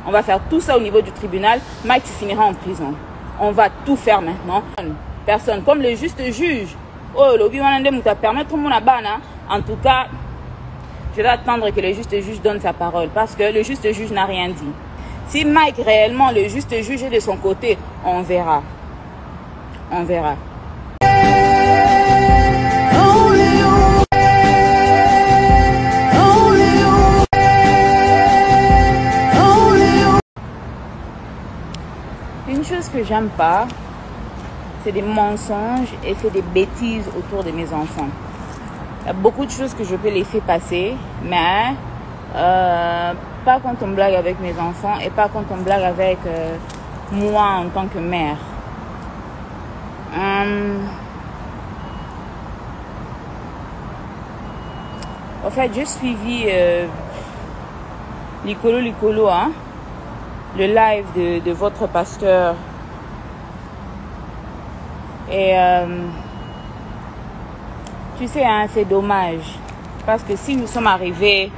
On va faire tout ça au niveau du tribunal. Mike, tu finiras en prison. On va tout faire maintenant. Personne, comme le juste juge. Oh, lobby t'a permettre mon abana. En tout cas, je vais attendre que le juste juge donne sa parole parce que le juste juge n'a rien dit. Si Mike réellement le juste juge est de son côté, on verra. On verra. Une chose que j'aime pas, c'est des mensonges et c'est des bêtises autour de mes enfants. Il y a beaucoup de choses que je peux laisser passer, mais pas quand on blague avec mes enfants et pas quand on blague avec moi en tant que mère. En fait, j'ai suivi Licolo, hein, le live de votre pasteur. Et tu sais, hein, c'est dommage. Parce que si nous sommes arrivés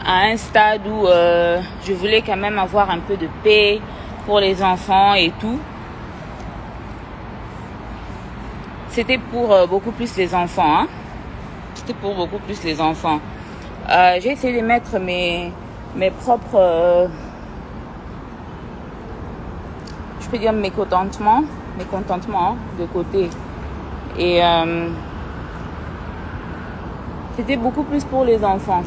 à un stade où je voulais quand même avoir un peu de paix pour les enfants et tout, c'était pour beaucoup plus les enfants. Hein? C'était pour beaucoup plus les enfants. J'ai essayé de mettre mes propres... je peux dire mécontentements de côté. Et c'était beaucoup plus pour les enfants.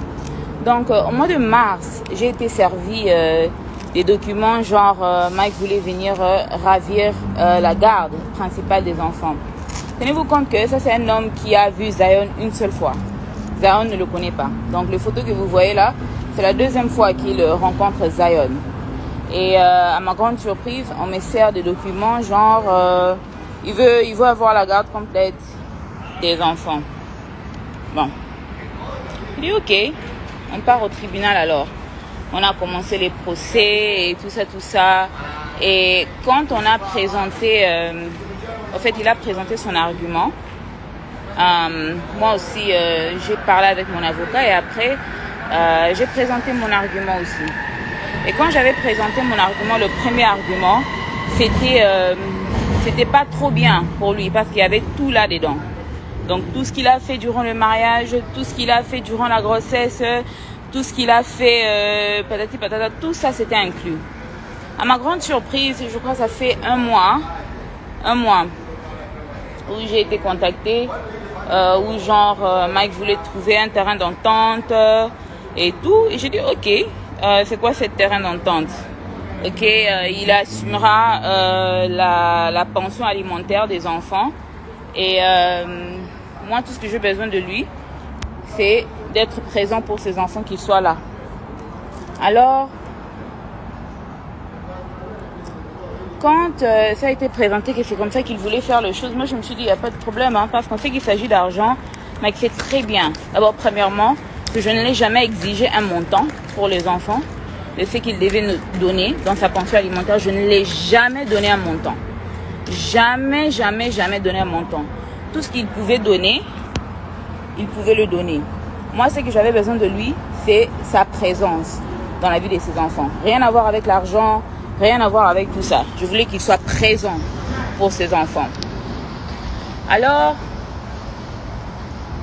Donc, au mois de mars, j'ai été servi des documents genre Mike voulait venir ravir la garde principale des enfants. Tenez-vous compte que ça, c'est un homme qui a vu Zion une seule fois. Zion ne le connaît pas. Donc, les photos que vous voyez là, c'est la deuxième fois qu'il rencontre Zion. Et à ma grande surprise, on me sert des documents genre il veut avoir la garde complète des enfants. Bon. Il dit ok, on part au tribunal alors. On a commencé les procès et tout ça. Et quand on a présenté, en fait il a présenté son argument. Moi aussi j'ai parlé avec mon avocat et après j'ai présenté mon argument aussi. Et quand j'avais présenté mon argument, le premier argument, c'était pas trop bien pour lui parce qu'il y avait tout là-dedans. Donc tout ce qu'il a fait durant le mariage, tout ce qu'il a fait durant la grossesse, tout ce qu'il a fait, patati patata, tout ça c'était inclus. À ma grande surprise, je crois que ça fait un mois où j'ai été contactée, où genre Mike voulait trouver un terrain d'entente et tout. Et j'ai dit ok. C'est quoi ce terrain d'entente? Ok, il assumera la pension alimentaire des enfants. Et moi, tout ce que j'ai besoin de lui, c'est d'être présent pour ces enfants qui soient là. Alors, quand ça a été présenté que c'est comme ça qu'il voulait faire les choses, moi je me suis dit, il n'y a pas de problème, hein, parce qu'on sait qu'il s'agit d'argent, mais que c'est très bien. D'abord, premièrement, que je ne l'ai jamais exigé un montant pour les enfants. Le fait qu'il devait nous donner dans sa pension alimentaire, je ne l'ai jamais donné un montant. Jamais donné un montant. Tout ce qu'il pouvait donner, il pouvait le donner. Moi, ce que j'avais besoin de lui, c'est sa présence dans la vie de ses enfants. Rien à voir avec l'argent, rien à voir avec tout ça. Je voulais qu'il soit présent pour ses enfants. Alors,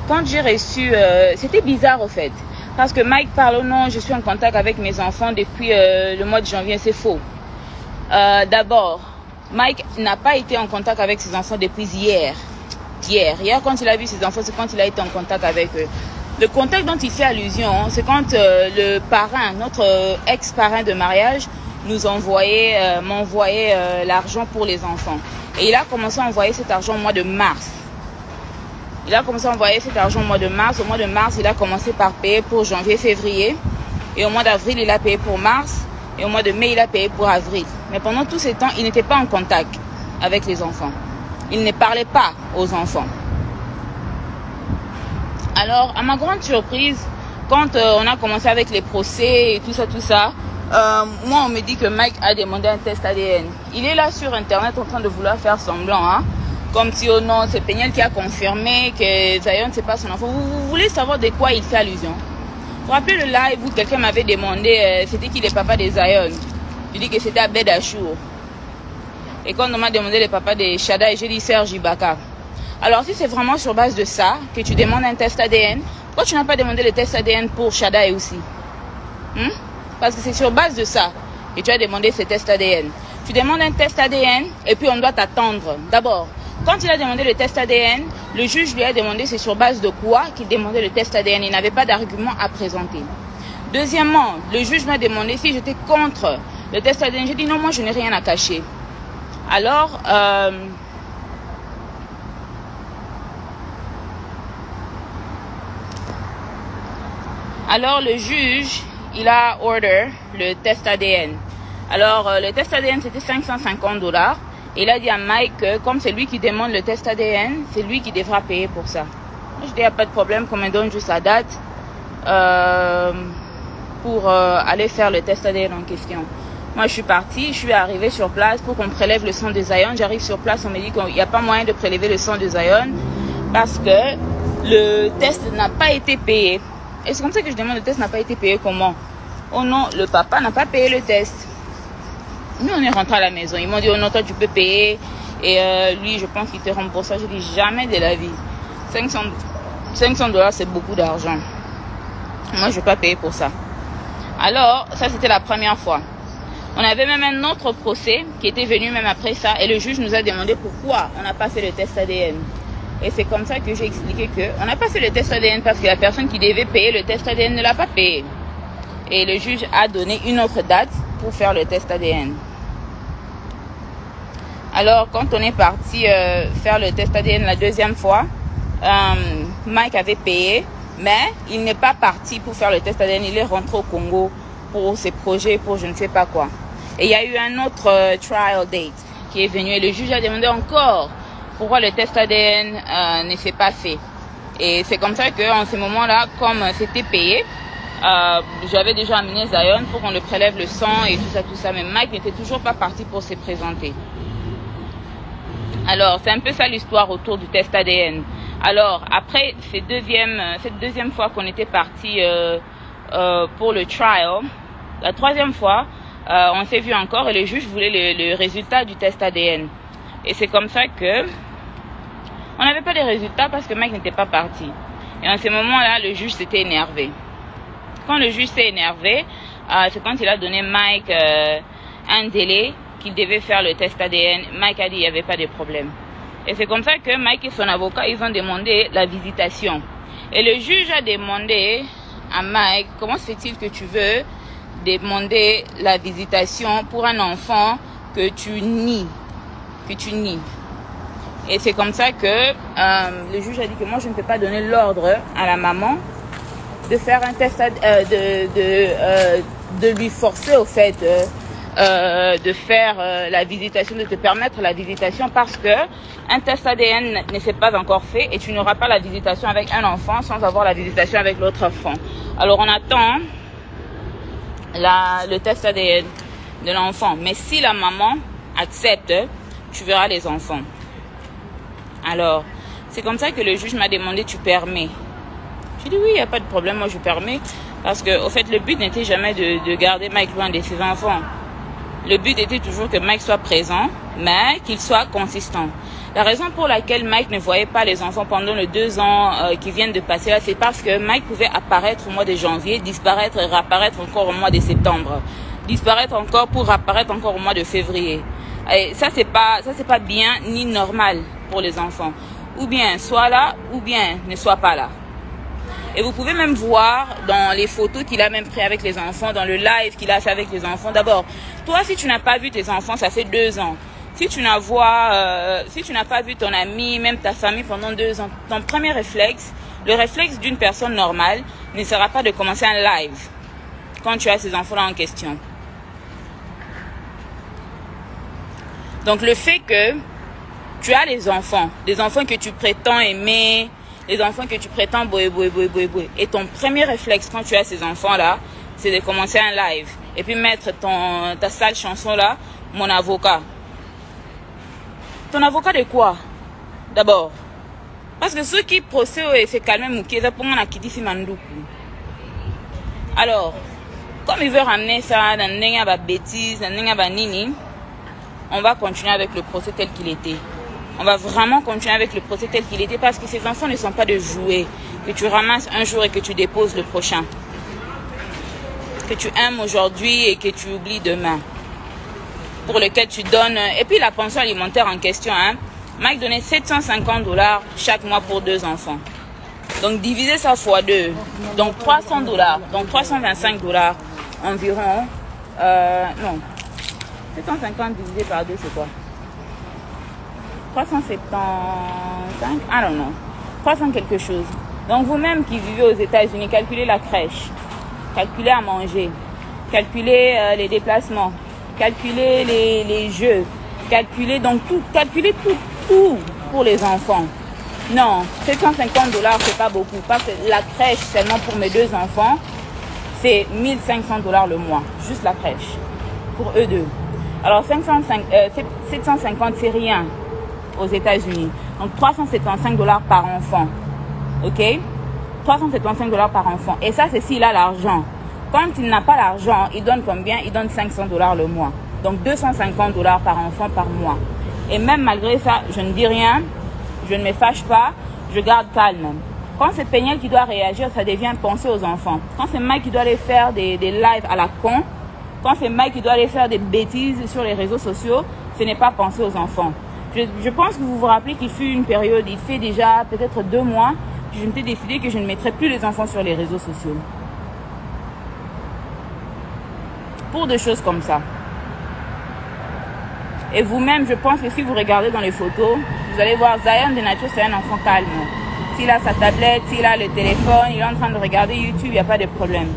quand j'ai reçu... c'était bizarre, au fait. Parce que Mike parle au nom, je suis en contact avec mes enfants depuis le mois de janvier, c'est faux. D'abord, Mike n'a pas été en contact avec ses enfants depuis hier. Hier, quand il a vu ses enfants, c'est quand il a été en contact avec eux. Le contact dont il fait allusion, c'est quand le parrain, notre ex-parrain de mariage, m'envoyait l'argent pour les enfants. Et il a commencé à envoyer cet argent au mois de mars. Il a commencé à envoyer cet argent au mois de mars. Au mois de mars, il a commencé par payer pour janvier, février. Et au mois d'avril, il a payé pour mars. Et au mois de mai, il a payé pour avril. Mais pendant tout ce temps, il n'était pas en contact avec les enfants. Il ne parlait pas aux enfants. Alors, à ma grande surprise, quand on a commencé avec les procès et tout ça, moi, on me dit que Mike a demandé un test ADN. Il est là sur Internet en train de vouloir faire semblant, hein. Comme si, oh non, c'est Peniel qui a confirmé que Zion, c'est pas son enfant. Vous voulez savoir de quoi il fait allusion? vous rappelez le live où quelqu'un m'avait demandé c'était qui les papas des Zion? Je dis que c'était Abed Achour. Et quand on m'a demandé les papas des Shada, j'ai dit Serge Ibaka. Alors si c'est vraiment sur base de ça que tu demandes un test ADN, pourquoi tu n'as pas demandé le test ADN pour Shada et aussi? Parce que c'est sur base de ça que tu as demandé ce test ADN. Tu demandes un test ADN et puis on doit t'attendre. D'abord, quand il a demandé le test ADN, le juge lui a demandé c'est sur base de quoi qu'il demandait le test ADN. Il n'avait pas d'argument à présenter. Deuxièmement, le juge m'a demandé si j'étais contre le test ADN. J'ai dit non, moi je n'ai rien à cacher. Alors le juge, il a order le test ADN. Alors le test ADN c'était $550. Et il a dit à Mike que comme c'est lui qui demande le test ADN, c'est lui qui devra payer pour ça. Je dis il n'y a pas de problème, qu'on me donne juste la date pour aller faire le test ADN en question. Moi je suis partie, je suis arrivée sur place pour qu'on prélève le sang de Zion. J'arrive sur place, on me dit qu'il n'y a pas moyen de prélever le sang de Zion parce que le test n'a pas été payé. Et c'est comme ça que je demande, le test n'a pas été payé comment? Oh non, le papa n'a pas payé le test. Nous on est rentré à la maison, ils m'ont dit oh non toi tu peux payer et lui je pense qu'il te rembourse ça. J'ai dit jamais de la vie. $500 c'est beaucoup d'argent. Moi je ne vais pas payer pour ça. Alors ça c'était la première fois. On avait même un autre procès qui était venu même après ça et le juge nous a demandé pourquoi on n'a pas fait le test ADN. Et c'est comme ça que j'ai expliqué qu'on n'a pas fait le test ADN parce que la personne qui devait payer le test ADN ne l'a pas payé. Et le juge a donné une autre date pour faire le test ADN. Alors quand on est parti faire le test ADN la deuxième fois, Mike avait payé, mais il n'est pas parti pour faire le test ADN, il est rentré au Congo pour ses projets, pour je ne sais pas quoi. Et il y a eu un autre trial date qui est venu et le juge a demandé encore pourquoi le test ADN ne s'est pas fait. Et c'est comme ça qu'en ce moment-là, comme c'était payé, j'avais déjà amené Zion pour qu'on le prélève le sang et tout ça. Mais Mike n'était toujours pas parti pour se présenter. Alors, c'est un peu ça l'histoire autour du test ADN. Alors, après cette deuxième fois qu'on était parti pour le trial, la troisième fois, on s'est vu encore et le juge voulait le résultat du test ADN. Et c'est comme ça que on n'avait pas de résultats parce que Mike n'était pas parti. Et en ce moment-là, le juge s'était énervé. Quand le juge s'est énervé, c'est quand il a donné Mike un délai qu'il devait faire le test ADN. Mike a dit qu'il n'y avait pas de problème. Et c'est comme ça que Mike et son avocat, ils ont demandé la visitation. Et le juge a demandé à Mike, comment se fait-il que tu veux demander la visitation pour un enfant que tu nies? Et c'est comme ça que le juge a dit que moi je ne peux pas donner l'ordre à la maman de faire un test, de lui forcer au fait de faire la visitation, de te permettre la visitation parce que un test ADN ne s'est pas encore fait et tu n'auras pas la visitation avec un enfant sans avoir la visitation avec l'autre enfant. Alors on attend le test ADN de l'enfant. Mais si la maman accepte, tu verras les enfants. Alors, c'est comme ça que le juge m'a demandé, tu permets? J'ai dit oui, il n'y a pas de problème, moi je permets. Parce que, au fait, le but n'était jamais de garder Mike loin de ses enfants. Le but était toujours que Mike soit présent, mais qu'il soit consistant. La raison pour laquelle Mike ne voyait pas les enfants pendant les 2 ans qui viennent de passer là, c'est parce que Mike pouvait apparaître au mois de janvier, disparaître et réapparaître encore au mois de septembre. Disparaître encore pour réapparaître encore au mois de février. Et ça c'est pas bien ni normal pour les enfants. Ou bien soit là, ou bien ne soit pas là. Et vous pouvez même voir dans les photos qu'il a même pris avec les enfants, dans le live qu'il a fait avec les enfants. D'abord, toi si tu n'as pas vu tes enfants, ça fait 2 ans. Si tu n'as pas vu ton ami, même ta famille pendant 2 ans, ton premier réflexe, le réflexe d'une personne normale, ne sera pas de commencer un live quand tu as ces enfants-là en question. Donc le fait que tu as des enfants que tu prétends aimer, les enfants que tu prétends boé, et ton premier réflexe quand tu as ces enfants-là, c'est de commencer un live et puis mettre ta sale chanson-là, mon avocat. Ton avocat de quoi? D'abord. Parce que ceux qui procèdent et se calment, Alors, comme il veut ramener ça dans une bêtise, dans une nini, on va continuer avec le procès tel qu'il était. On va vraiment continuer avec le procès tel qu'il était parce que ces enfants ne sont pas de jouets que tu ramasses un jour et que tu déposes le prochain. Que tu aimes aujourd'hui et que tu oublies demain. Pour lequel tu donnes... Et puis la pension alimentaire en question, hein. Mike donnait 750 $ chaque mois pour 2 enfants. Donc diviser ça fois 2. Donc 300 $. Donc 325 $ environ. Non. 750 divisé par 2, c'est quoi? 375, I don't know. 300 quelque chose. Donc vous-même qui vivez aux États-Unis, calculez la crèche, calculez à manger, calculez les déplacements, calculez les jeux, calculez donc tout, calculez tout pour les enfants. Non, 750 $, c'est pas beaucoup. Parce que la crèche, seulement pour mes 2 enfants, c'est 1500 $ le mois. Juste la crèche. Pour eux deux. Alors 750, c'est rien aux États-Unis. Donc 375 $ par enfant. Ok? 375 $ par enfant. Et ça, c'est s'il a l'argent. Quand il n'a pas l'argent, il donne combien? Il donne 500 $ le mois. Donc 250 $ par enfant par mois. Et même malgré ça, je ne dis rien. Je ne me fâche pas. Je garde calme. Quand c'est Péniel qui doit réagir, ça devient penser aux enfants. Quand c'est Mike qui doit aller faire des lives à la con, quand c'est Mike qui doit aller faire des bêtises sur les réseaux sociaux, ce n'est pas penser aux enfants. Je pense que vous vous rappelez qu'il fut une période, il fait déjà peut-être 2 mois, que je m'étais décidé que je ne mettrais plus les enfants sur les réseaux sociaux. Pour des choses comme ça. Et vous-même, je pense que si vous regardez dans les photos, vous allez voir Zion de nature, c'est un enfant calme. S'il a sa tablette, s'il a le téléphone, il est en train de regarder YouTube, il n'y a pas de problème.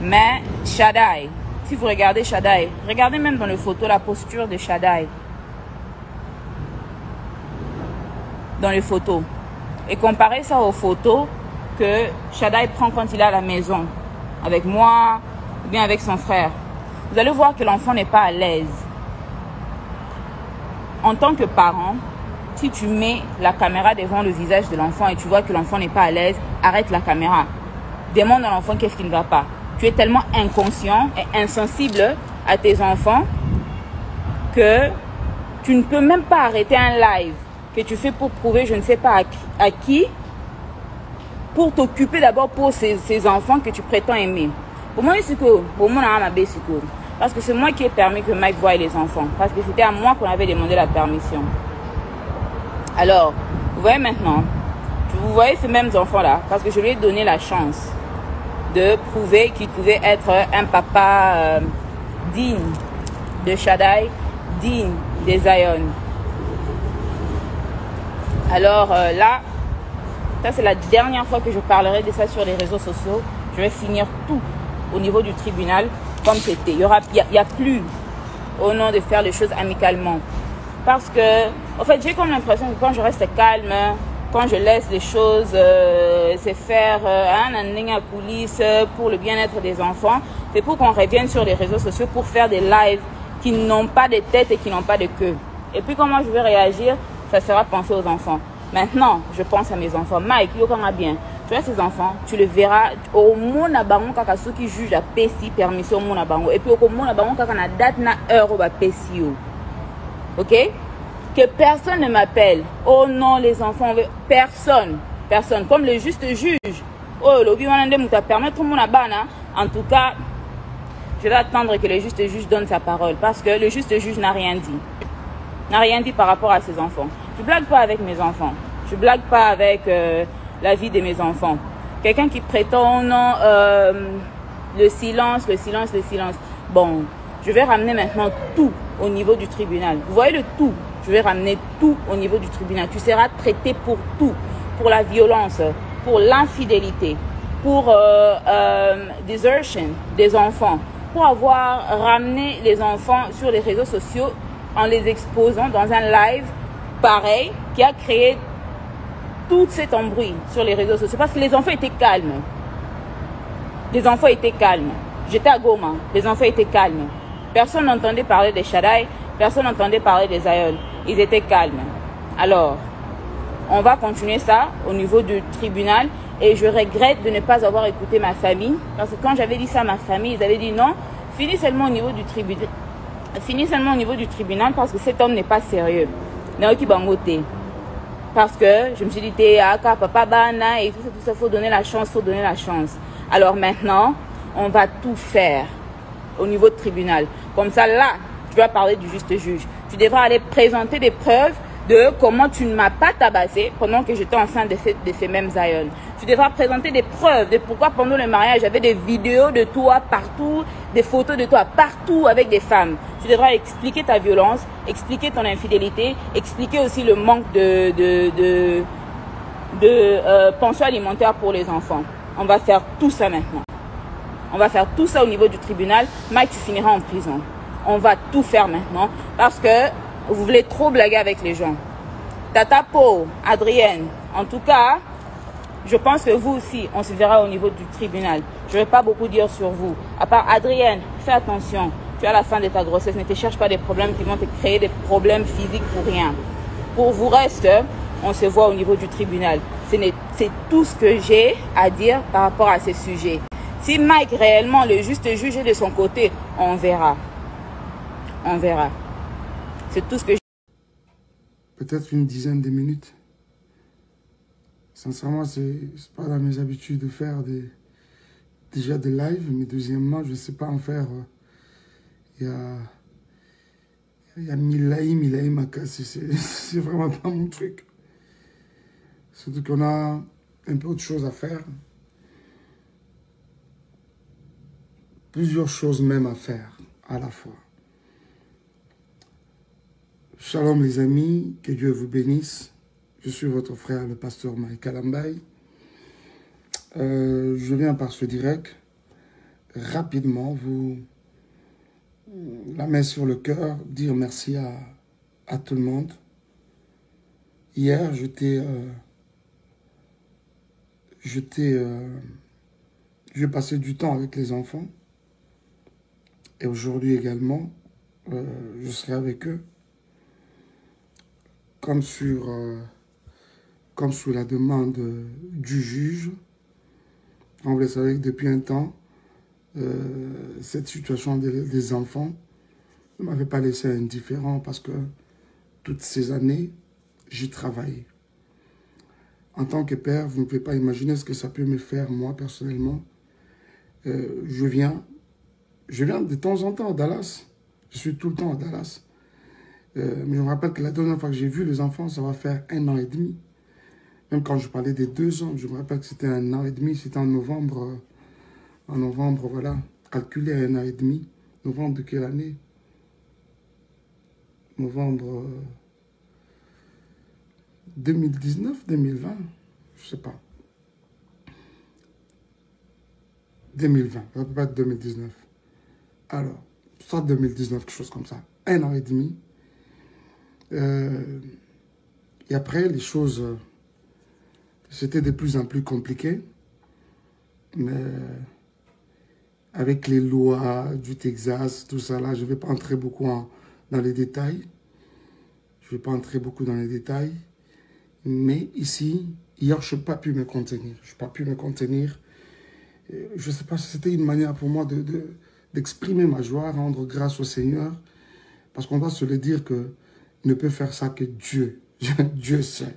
Mais Shaddai, si vous regardez Shaddai, regardez même dans les photos la posture de Shaddai. Dans les photos. Et comparez ça aux photos que Shaddai prend quand il est à la maison. Avec moi, ou bien avec son frère. Vous allez voir que l'enfant n'est pas à l'aise. En tant que parent, si tu mets la caméra devant le visage de l'enfant et tu vois que l'enfant n'est pas à l'aise, arrête la caméra. Demande à l'enfant qu'est-ce qui ne va pas. Tu es tellement inconscient et insensible à tes enfants que tu ne peux même pas arrêter un live que tu fais pour prouver je ne sais pas à qui, pour t'occuper d'abord pour ces enfants que tu prétends aimer. Pour moi, parce que c'est moi qui ai permis que Mike voie les enfants. Parce que c'était à moi qu'on avait demandé la permission. Alors, vous voyez maintenant, vous voyez ces mêmes enfants-là, parce que je lui ai donné la chance de prouver qu'il pouvait être un papa digne de Shaddai, digne de Zion. Alors là, ça c'est la dernière fois que je parlerai de ça sur les réseaux sociaux. Je vais finir tout au niveau du tribunal comme c'était. Il y a plus au nom de faire les choses amicalement. Parce que, en fait, j'ai comme l'impression que quand je reste calme, quand je laisse les choses se faire en coulisses pour le bien-être des enfants, c'est pour qu'on revienne sur les réseaux sociaux pour faire des lives qui n'ont pas de tête et qui n'ont pas de queue. Et puis comment je vais réagir, ça sera penser aux enfants. Maintenant, je pense à mes enfants. Mike, yo quand bien. Tu vois ces enfants, tu le verras au monde à bango kaka ceux qui jugent à PSI permission au monde à bango. Et puis au monde à bango kaka na date na heure au PSI. Ok? Que personne ne m'appelle. Oh non, les enfants, personne. Personne. Comme le juste juge. Oh, l'obi wanande mouta permettre au monde à bana. En tout cas, je vais attendre que le juste juge donne sa parole. Parce que le juste juge n'a rien dit. N'a rien dit par rapport à ses enfants. Je blague pas avec mes enfants. Je blague pas avec la vie de mes enfants. Quelqu'un qui prétend non, le silence. Bon, je vais ramener maintenant tout au niveau du tribunal. Vous voyez le tout. Je vais ramener tout au niveau du tribunal. Tu seras traité pour tout. Pour la violence, pour l'infidélité, pour desertion des enfants. Pour avoir ramené les enfants sur les réseaux sociaux en les exposant dans un live pareil qui a créé tout cet embrouille sur les réseaux sociaux parce que les enfants étaient calmes. Les enfants étaient calmes. J'étais à Goma, les enfants étaient calmes. Personne n'entendait parler de Shaddai, personne n'entendait parler de Zion. Ils étaient calmes. Alors, On va continuer ça au niveau du tribunal. Et je regrette de ne pas avoir écouté ma famille. Parce que quand j'avais dit ça à ma famille, ils avaient dit non, finis seulement au niveau du tribunal. Finis seulement au niveau du tribunal parce que cet homme n'est pas sérieux. Parce que je me suis dit, papa, bana, et tout ça, faut donner la chance, faut donner la chance. Alors maintenant, on va tout faire au niveau de tribunal. Comme ça, là, tu dois parler du juste juge. Tu devras aller présenter des preuves de comment tu ne m'as pas tabassé pendant que j'étais enceinte de ces mêmes aïeuls. Tu devras présenter des preuves de pourquoi pendant le mariage, j'avais des vidéos de toi partout, des photos de toi partout avec des femmes. Tu devras expliquer ta violence, expliquer ton infidélité, expliquer aussi le manque de pension alimentaire pour les enfants. On va faire tout ça maintenant. On va faire tout ça au niveau du tribunal. Mike, tu finiras en prison. On va tout faire maintenant parce que vous voulez trop blaguer avec les gens. Tata Po, Adrienne, en tout cas, je pense que vous aussi, on se verra au niveau du tribunal. Je ne vais pas beaucoup dire sur vous. À part Adrienne, fais attention. Tu es à la fin de ta grossesse. Ne te cherche pas des problèmes qui vont te créer des problèmes physiques pour rien. Pour vous reste, on se voit au niveau du tribunal. C'est tout ce que j'ai à dire par rapport à ces sujets. Si Mike, réellement, le juste juge est de son côté, on verra. On verra. C'est tout ce que j'ai. Peut-être une dizaine de minutes. Sincèrement, c'est pas dans mes habitudes de faire déjà des lives, mais deuxièmement, je ne sais pas en faire. Il y a Milaïm à casser. C'est vraiment pas mon truc. Surtout qu'on a un peu autre chose à faire. Plusieurs choses même à faire à la fois. Shalom les amis, que Dieu vous bénisse. Je suis votre frère, le pasteur Mike Kalambaye. Je viens par ce direct, rapidement, vous, la main sur le cœur, dire merci à tout le monde. Hier, j'ai passé du temps avec les enfants. Et aujourd'hui également, je serai avec eux. Comme sous la demande du juge. On vous le savez que depuis un temps, cette situation des enfants ne m'avait pas laissé indifférent parce que toutes ces années, j'y travaillais. En tant que père, vous ne pouvez pas imaginer ce que ça peut me faire, moi, personnellement. Je viens de temps en temps à Dallas. Je suis tout le temps à Dallas. Mais je me rappelle que la dernière fois que j'ai vu les enfants, ça va faire 1 an et demi. Même quand je parlais des 2 ans, je me rappelle que c'était 1 an et demi. C'était en novembre, voilà. Calculé à 1 an et demi. Novembre de quelle année? Novembre 2019, 2020, je sais pas. 2020, ça peut pas être 2019. Alors, soit 2019, quelque chose comme ça. 1 an et demi. Et après, les choses, c'était de plus en plus compliqué. Mais avec les lois du Texas, tout ça là, je ne vais pas entrer beaucoup dans les détails. Je ne vais pas entrer beaucoup dans les détails. Mais ici, hier, je n'ai pas pu me contenir. Je n'ai pas pu me contenir. Je ne sais pas si c'était une manière pour moi d'exprimer ma joie, rendre grâce au Seigneur. Parce qu'on doit se le dire que ne peut faire ça que Dieu. Dieu sait.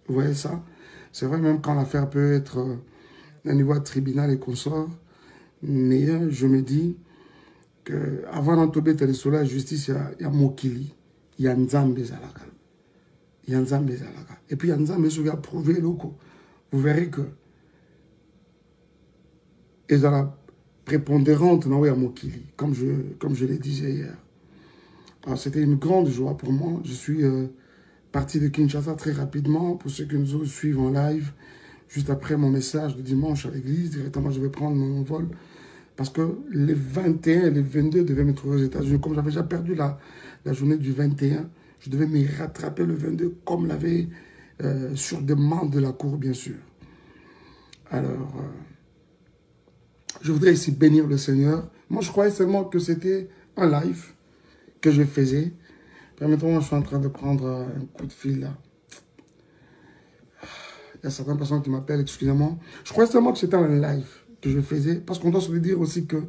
Vous voyez ça? C'est vrai, même quand l'affaire peut être au niveau de tribunal et consort, mais je me dis qu'avant d'entourer la justice, il y a Mokili, il y a Nzambe Zalaka. Il y a Nzambe Zalaka. Et puis il y a Nzambe qui a prouvé loko. Vous verrez que et dans la prépondérante, non, il y a Mokili, comme je l'ai dit hier. C'était une grande joie pour moi. Je suis parti de Kinshasa très rapidement. Pour ceux qui nous suivent en live, juste après mon message de dimanche à l'église, directement je vais prendre mon vol. Parce que les 21 et les 22 devaient me trouver aux États-Unis. Comme j'avais déjà perdu la journée du 21, je devais me rattraper le 22 comme l'avait sur demande de la cour, bien sûr. Alors, je voudrais ici bénir le Seigneur. Moi, je croyais seulement que c'était un live que je faisais. Permettez-moi, je suis en train de prendre un coup de fil là. Il y a certaines personnes qui m'appellent, excusez-moi. Je crois seulement que c'était un live que je faisais, parce qu'on doit se le dire aussi que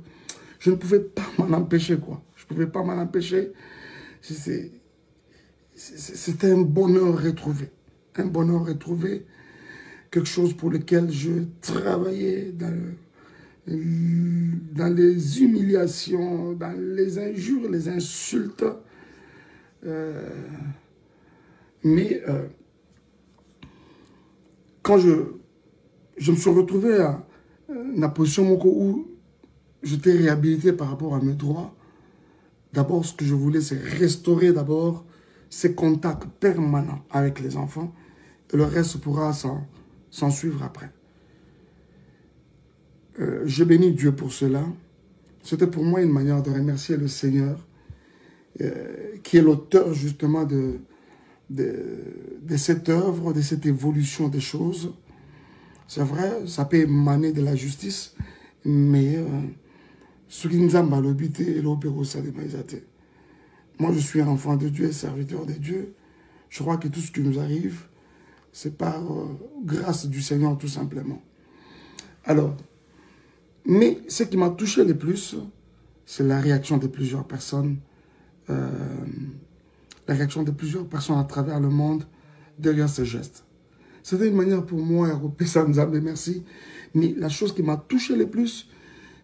je ne pouvais pas m'en empêcher, quoi. Je ne pouvais pas m'en empêcher. C'était un bonheur retrouvé. Un bonheur retrouvé. Quelque chose pour lequel je travaillais dans les humiliations, dans les injures, les insultes. Mais quand je me suis retrouvé à la position où j'étais réhabilité par rapport à mes droits, d'abord, ce que je voulais, c'est restaurer d'abord ces contacts permanents avec les enfants. Et le reste pourra s'en suivre après. Je bénis Dieu pour cela. C'était pour moi une manière de remercier le Seigneur, qui est l'auteur justement de cette œuvre, de cette évolution des choses. C'est vrai, ça peut émaner de la justice, mais ce qui nous a malobité, l'opéro, ça démaisate. Moi, je suis un enfant de Dieu, serviteur de Dieu. Je crois que tout ce qui nous arrive, c'est par grâce du Seigneur, tout simplement. Alors, mais ce qui m'a touché le plus, c'est la réaction de plusieurs personnes. La réaction de plusieurs personnes à travers le monde derrière ce geste. C'était une manière pour moi, Nzambe, merci. Mais la chose qui m'a touché le plus,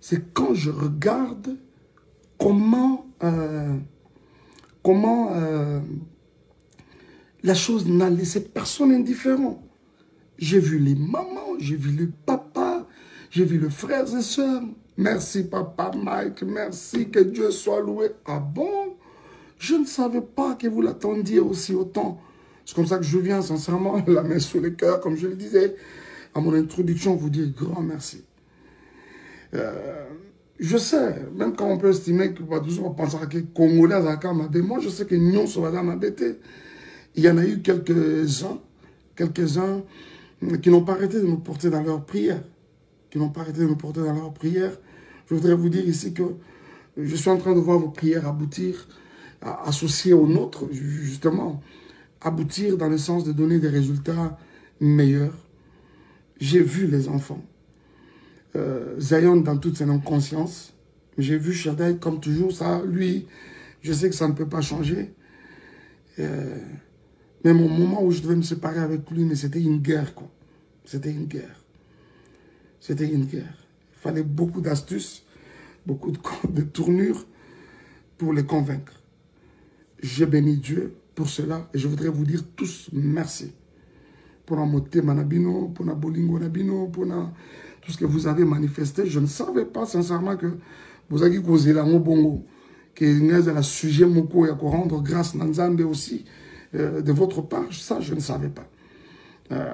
c'est quand je regarde comment la chose n'a laissé personne indifférent. J'ai vu les mamans, j'ai vu les papas, j'ai vu les frères et sœurs. Merci papa Mike, merci, que Dieu soit loué. Ah bon? Je ne savais pas que vous l'attendiez aussi autant. C'est comme ça que je viens sincèrement, la main sur le cœur, comme je le disais, à mon introduction, vous dire grand merci. Je sais, même quand on peut estimer que on pense à que Congolais, moi je sais que Nyon Sovada m'a bêté. Il y en a eu quelques-uns qui n'ont pas arrêté de nous porter dans leurs prières. Je voudrais vous dire ici que je suis en train de voir vos prières aboutir, associées aux nôtres, justement, aboutir dans le sens de donner des résultats meilleurs. J'ai vu les enfants. Zion dans toute son inconscience. J'ai vu Shaddai comme toujours, ça, lui, je sais que ça ne peut pas changer. Même au moment où je devais me séparer avec lui, mais c'était une guerre, quoi. C'était une guerre. C'était une guerre. Il fallait beaucoup d'astuces, beaucoup de tournures pour les convaincre. Je bénis Dieu pour cela et je voudrais vous dire tous merci. Pour la moté manabino, pour la bolingo nabino, pour tout ce que vous avez manifesté. Je ne savais pas sincèrement que vous avez causé la bongo, que vous avez sujet moko et à rendre grâce Nanzambe aussi de votre part. Ça, je ne savais pas.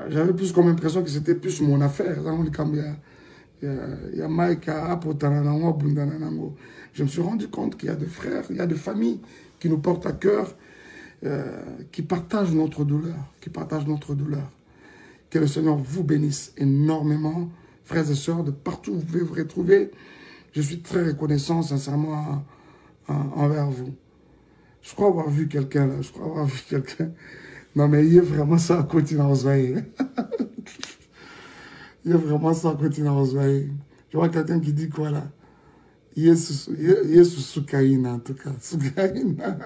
J'avais plus comme impression que c'était plus mon affaire. Je me suis rendu compte qu'il y a des frères, il y a des familles qui nous portent à cœur, qui partagent notre douleur, Que le Seigneur vous bénisse énormément, frères et sœurs, de partout où vous pouvez vous retrouver. Je suis très reconnaissant, sincèrement, envers vous. Je crois avoir vu quelqu'un là, Non, mais il y a vraiment ça à continuer à se Il y a vraiment ça à continuer à se Je vois quelqu'un qui dit quoi là? Il y a sous Soukaïna, en tout cas. Soukaïna.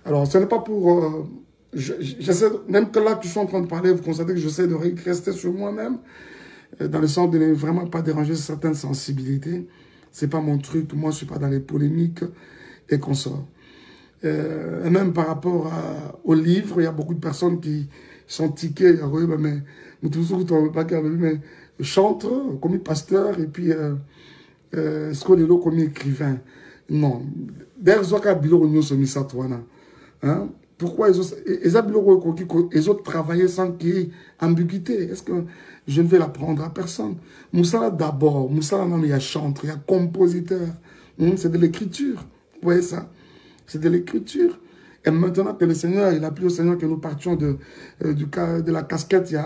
Alors, ce n'est pas pour... j'essaie, même que là que je suis en train de parler, vous constatez que j'essaie de rester sur moi-même, dans le sens de ne vraiment pas déranger certaines sensibilités. Ce n'est pas mon truc, moi je ne suis pas dans les polémiques et consorts. Et même par rapport au livre, il y a beaucoup de personnes qui sont tiquées, mais chantre comme pasteur et puis Scolelo comme écrivain. Non. D'ailleurs, hein? Pourquoi ils ont travaillé sans qu'il y ait ambiguïté? Est-ce que je ne vais l'apprendre à personne? Moussala d'abord, Moussala non, il y a chantre, il y a compositeur. C'est de l'écriture. Vous voyez ça? C'est de l'écriture. Et maintenant que le Seigneur, il a plu au Seigneur que nous partions de la casquette, il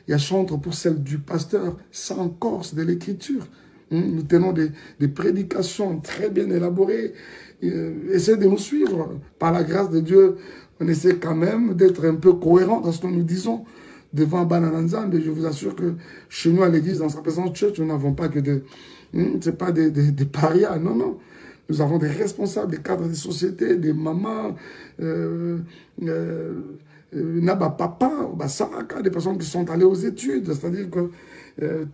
y a chantre pour celle du pasteur. Ça encore, c'est de l'écriture. Nous tenons des prédications très bien élaborées. Essayez de nous suivre par la grâce de Dieu. on essaie quand même d'être un peu cohérent dans ce que nous disons devant Banananza, mais je vous assure que chez nous à l'église, dans sa présence church, nous n'avons pas que c'est pas des parias, non, non. Nous avons des responsables, des cadres de société, des mamans, Naba Papa, Saraka, des personnes qui sont allées aux études. C'est-à-dire que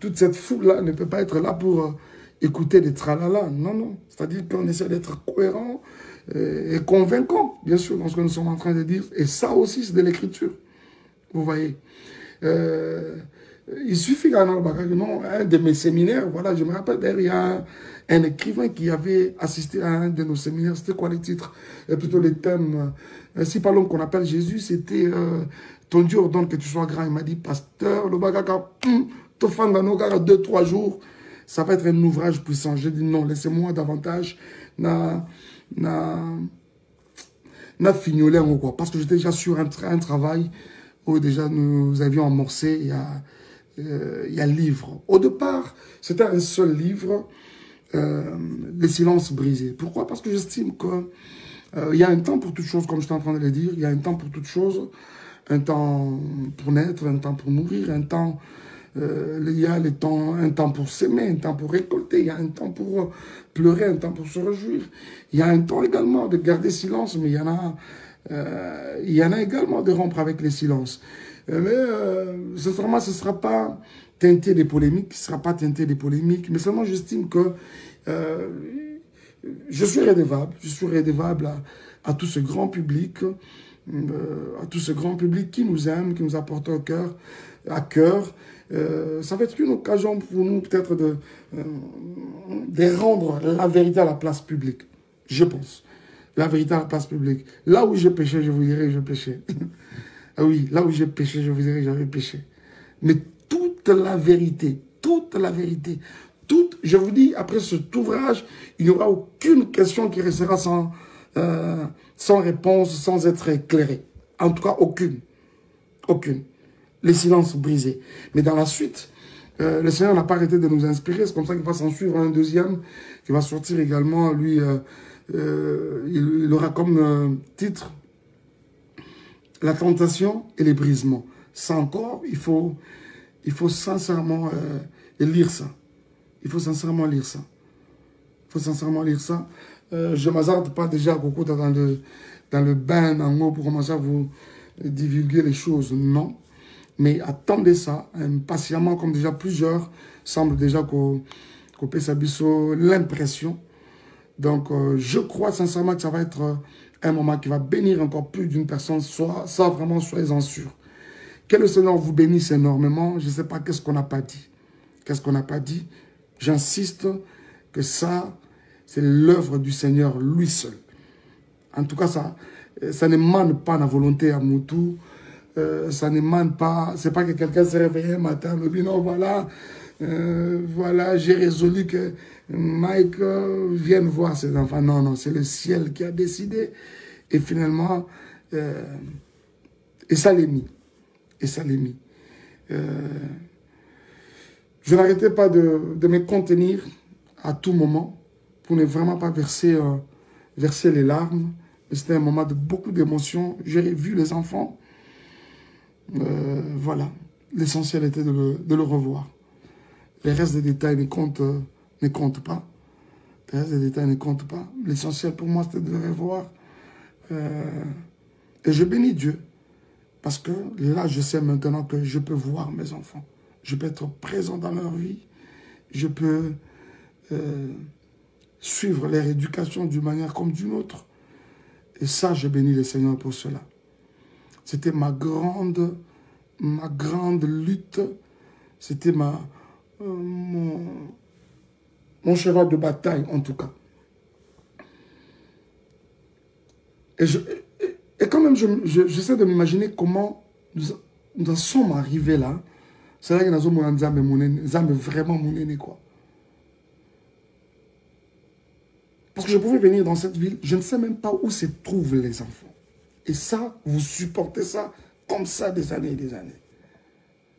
toute cette foule-là ne peut pas être là pour écouter des tralala. Non, non. C'est-à-dire qu'on essaie d'être cohérent et convaincant, bien sûr, dans ce que nous sommes en train de dire. Et ça aussi, c'est de l'écriture. Vous voyez. Il suffit qu'un de mes séminaires, voilà, je me rappelle, il y a un écrivain qui avait assisté à un de nos séminaires. C'était quoi les titres? Plutôt les thèmes. Si par l'homme qu'on appelle Jésus, c'était ton Dieu ordonne que tu sois grand. Il m'a dit, pasteur, le bagaka, te fan dans nos gars 2-3 jours, ça va être un ouvrage puissant. J'ai dit non, laissez-moi davantage na fignoler ou quoi. Parce que j'étais déjà sur un travail où déjà nous avions amorcé il y a livre. Au départ, c'était un seul livre, Les silences brisés. Pourquoi? Parce que j'estime que il y a un temps pour toutes choses, comme je suis en train de le dire. Il y a un temps pour toutes choses. Un temps pour naître, un temps pour mourir, un temps... il y a un temps pour s'aimer, un temps pour récolter, il y a un temps pour pleurer, un temps pour se réjouir. Il y a un temps également de garder silence, mais il y en a également de rompre avec les silences. Mais ce ne sera pas teinté des polémiques, mais seulement j'estime que je suis redevable à tout ce grand public, qui nous aime, qui nous apporte à cœur. Ça va être une occasion pour nous peut-être de rendre la vérité à la place publique, je pense. La vérité à la place publique. Là où j'ai péché, je vous dirai que je péchais. Ah oui, là où j'ai péché, je vous dirai que j'avais péché. Mais toute la vérité, je vous dis, après cet ouvrage, il n'y aura aucune question qui restera sans réponse, sans être éclairée. En tout cas, aucune. Aucune. Les silences brisés. Mais dans la suite, le Seigneur n'a pas arrêté de nous inspirer. C'est comme ça qu'il va s'en suivre un deuxième qui va sortir également. Lui, il aura comme titre La tentation et les brisements. Ça encore, il faut sincèrement lire ça. Il faut sincèrement lire ça. Je ne m'hasarde pas déjà beaucoup dans le bain en haut pour commencer à vous divulguer les choses. Non. Mais attendez ça impatiemment, comme déjà plusieurs semblent déjà qu'on peut s'abisso l'impression. Donc, je crois sincèrement que ça va être un moment qui va bénir encore plus d'une personne. Ça, vraiment, soyez-en sûrs. Que le Seigneur vous bénisse énormément. Je ne sais pas qu'est-ce qu'on n'a pas dit. Qu'est-ce qu'on n'a pas dit? J'insiste que ça, c'est l'œuvre du Seigneur lui seul. En tout cas, ça n'émane pas de la volonté à Moutou. Ça n'émane pas, c'est pas que quelqu'un s'est réveillé un matin, me dit non, voilà, j'ai résolu que Mike vienne voir ses enfants. Non, non, c'est le ciel qui a décidé. Et finalement, et ça l'est mis. Je n'arrêtais pas de me contenir à tout moment pour ne vraiment pas verser les larmes. C'était un moment de beaucoup d'émotions. J'ai vu les enfants. Voilà, l'essentiel était de le revoir. Les restes des détails ne comptent pas. Les restes des détails ne comptent pas. L'essentiel pour moi, c'était de le revoir. Et je bénis Dieu. Parce que là, je sais maintenant que je peux voir mes enfants. Je peux être présent dans leur vie. Je peux suivre leur éducation d'une manière comme d'une autre. Et ça, je bénis le Seigneur pour cela. C'était ma grande lutte. C'était mon cheval de bataille, en tout cas. Et quand même, j'essaie de m'imaginer comment nous en sommes arrivés là. C'est là que nous avons vraiment mon aîné, quoi. Parce que je pouvais venir dans cette ville, je ne sais même pas où se trouvent les enfants. Et ça, vous supportez ça comme ça des années et des années.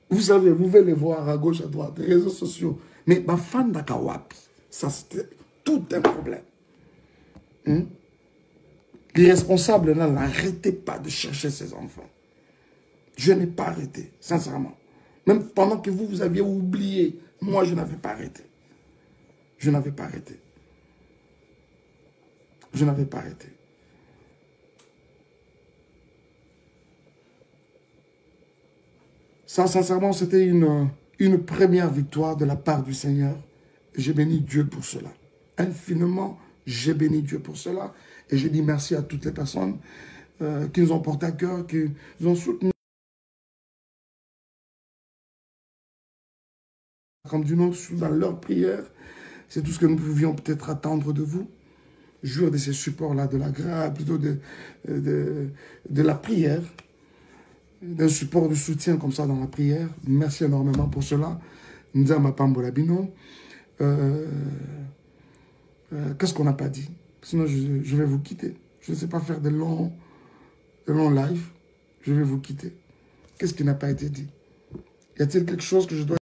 Vous savez, vous pouvez les voir à gauche, à droite, les réseaux sociaux. Mais ma fan d'Akawapi, ça c'était tout un problème. Les responsables, là, n'arrêtez pas de chercher ces enfants. Je n'ai pas arrêté, sincèrement. Même pendant que vous aviez oublié, moi, je n'avais pas arrêté. Je n'avais pas arrêté. Je n'avais pas arrêté. Ça, sincèrement, c'était une première victoire de la part du Seigneur. J'ai béni Dieu pour cela. Infiniment, j'ai béni Dieu pour cela. Et je dis merci à toutes les personnes qui nous ont porté à cœur, qui nous ont soutenus. Comme du nom dans leur prière, c'est tout ce que nous pouvions peut-être attendre de vous. Jouir de ces supports-là, de la grâce, plutôt de la prière, d'un support de soutien comme ça dans la prière. Merci énormément pour cela. Nzama Pambolabino. Qu'est-ce qu'on n'a pas dit? Sinon, je vais vous quitter. Je ne sais pas faire de longs lives. Je vais vous quitter. Qu'est-ce qui n'a pas été dit? Y a-t-il quelque chose que je dois